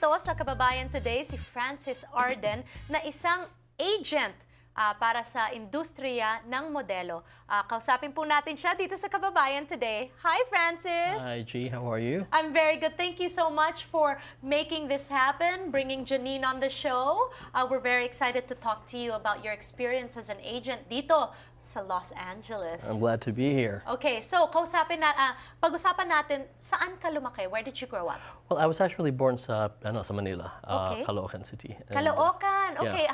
Nandito sa Kababayan Today si Francis Arden na isang agent para sa industriya ng modelo. Kausapin po natin siya dito sa Kababayan Today. Hi, Francis! Hi, G. How are you? I'm very good. Thank you so much for making this happen, bringing Janine on the show. We're very excited to talk to you about your experience as an agent dito sa Los Angeles. I'm glad to be here. Okay, so pag-usapan natin, saan ka lumaki? Where did you grow up? Well, I was actually born sa Manila, Okay. Caloocan City. Caloocan. Yeah. Okay,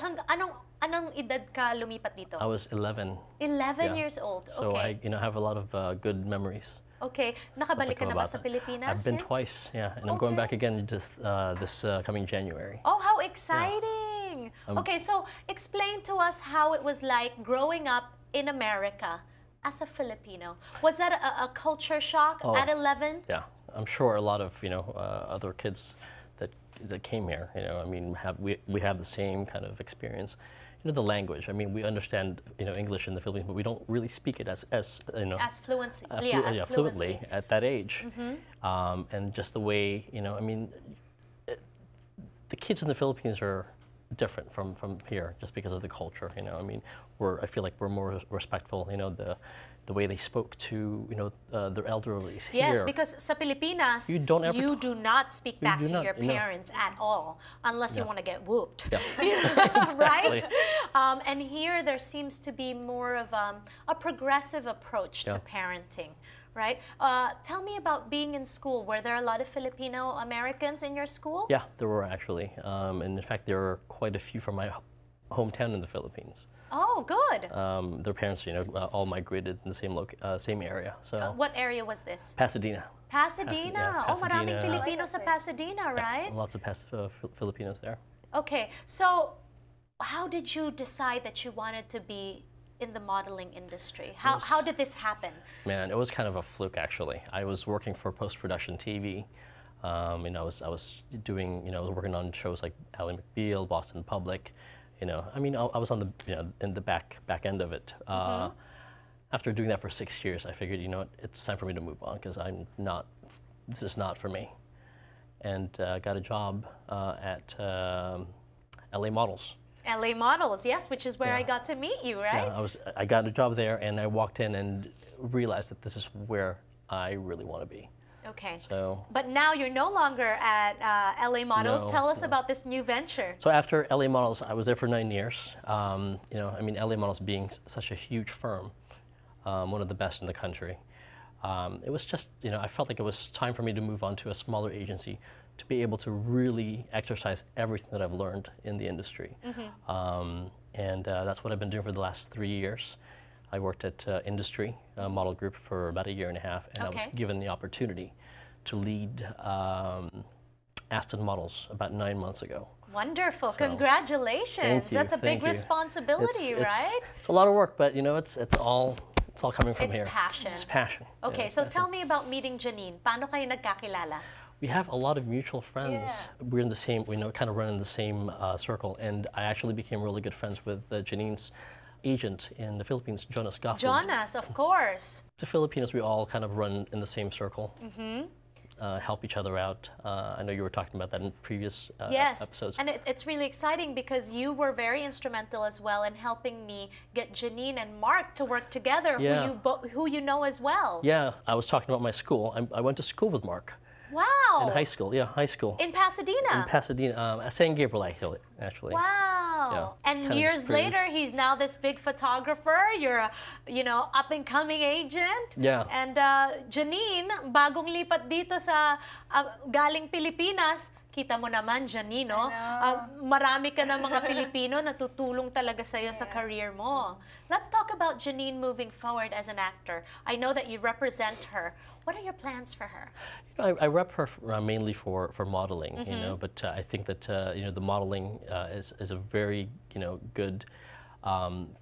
anong edad ka lumipat dito? I was 11. 11 Yeah. years old. So Okay. I have a lot of good memories. Okay, nakabalik ka na ba sa Kababata. Pilipinas? I've been since? twice, yeah, and I'm going back again just this coming January. Oh, how exciting! Okay, so explain to us how it was like growing up in America as a Filipino. Was that a culture shock at 11? Yeah, I'm sure a lot of other kids that came here. I mean, we have the same kind of experience. The language. I mean, we understand English in the Philippines, but we don't really speak it as fluently at that age. And just the way I mean, the kids in the Philippines are different from here just because of the culture. I mean, I feel like we're more respectful. The way they spoke to their elderly Yes, here. because sa Pilipinas, You do not speak back to your parents at all unless you want to get whooped. Yeah. Right? And here there seems to be more of a progressive approach to parenting. Right? Tell me about being in school. Were there a lot of Filipino Americans in your school? Yeah, there were actually. And in fact, there were quite a few from my hometown in the Philippines. Oh, good. Their parents, all migrated in the same area. So What area was this? Pasadena. Pasadena. Oh, maraming Pasadena. Filipino sa Pasadena, right? Lots of Filipinos there. Okay, so how did you decide that you wanted to be in the modeling industry? How did this happen? Man, it was kind of a fluke actually. I was working for post-production TV. I was doing, I was working on shows like Ally McBeal, Boston Public. I mean, I was on the in the back end of it. After doing that for 6 years, I figured, it's time for me to move on because this is not for me. And got a job at LA Models. LA Models, yes, which is where I got to meet you, right? Yeah, I got a job there, and I walked in and realized that this is where I really want to be. Okay. So, but now you're no longer at LA Models. No, Tell us about this new venture. So after LA Models, I was there for 9 years. I mean, LA Models being such a huge firm, one of the best in the country. It was just, I felt like it was time for me to move on to a smaller agency to be able to really exercise everything that I've learned in the industry. And that's what I've been doing for the last 3 years. I worked at Industry Model Group for about 1.5 years, and I was given the opportunity to lead Aston Models about 9 months ago. Wonderful! So, congratulations. thank you, That's a big thank you. responsibility, right? It's a lot of work, but it's all coming from here. It's passion. It's passion. Okay, so tell me about meeting Janine. Paano kayo nagkakilala? We have a lot of mutual friends. Yeah. We're in the same, kind of run in the same circle, and I actually became really good friends with Janine's agent in the Philippines, Jonas Goffman. Jonas, of course. The Filipinos, we all kind of run in the same circle, help each other out. I know you were talking about that in previous episodes. And it's really exciting because you were very instrumental as well in helping me get Janine and Mark to work together, who you know as well. Yeah, I was talking about my school. I went to school with Mark. Wow. In high school, high school. In Pasadena? In Pasadena, San Gabriel, actually. Wow. Yeah. And years later, he's now this big photographer. You're a, up-and-coming agent. Yeah. And Janine, bagong lipat dito sa galing Pilipinas. Kita mo naman, Janine, no? Marami ka na mga Pilipino na tutulong talaga sa'yo sa career mo. Let's talk about Janine moving forward as an actor. I know that you represent her. What are your plans for her? I rep her mainly for modeling, but I think that the modeling is a very good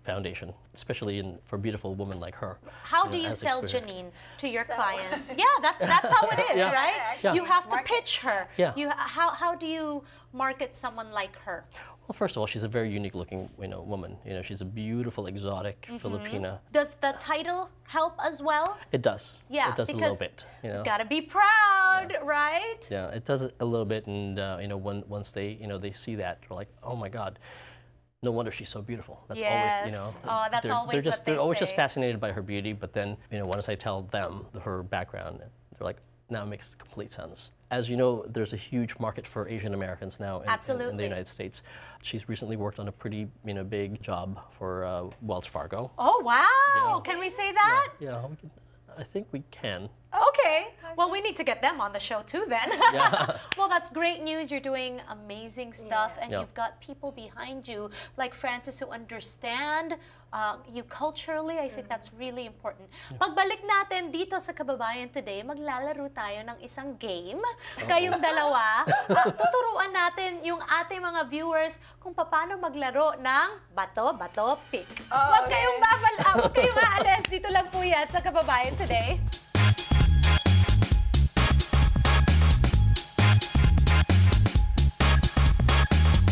foundation, especially for a beautiful woman like her. How do you sell Janine to your clients? Yeah, that's how it is, right? Yeah. You have to pitch her. Yeah. How do you market someone like her? Well, first of all, she's a very unique-looking, woman. She's a beautiful, exotic Filipina. Does the title help as well? It does. Yeah, it does a little bit. Gotta be proud, right? Yeah, it does a little bit, and once they, they see that, they're like, oh my God, no wonder she's so beautiful. That's always, Oh, that's always what they they're always say. just fascinated by her beauty. But then, once I tell them her background, they're like, now it makes complete sense. As you know, there's a huge market for Asian Americans now in the United States. She's recently worked on a pretty, big job for Wells Fargo. Oh, wow. Yeah. Can we say that? Yeah, I think we can. Okay. Well, we need to get them on the show too then. Yeah. Well, that's great news. You're doing amazing stuff and Yeah. you've got people behind you like Francis who understand you culturally. I think that's really important. Pagbalik natin dito sa Kababayan Today, maglalaro tayo ng isang game. Kayong dalawa, tuturuan natin yung ating mga viewers kung paano maglaro ng bato, bato, pick. Huwag kayong aalis. Dito lang po yan sa Kababayan Today.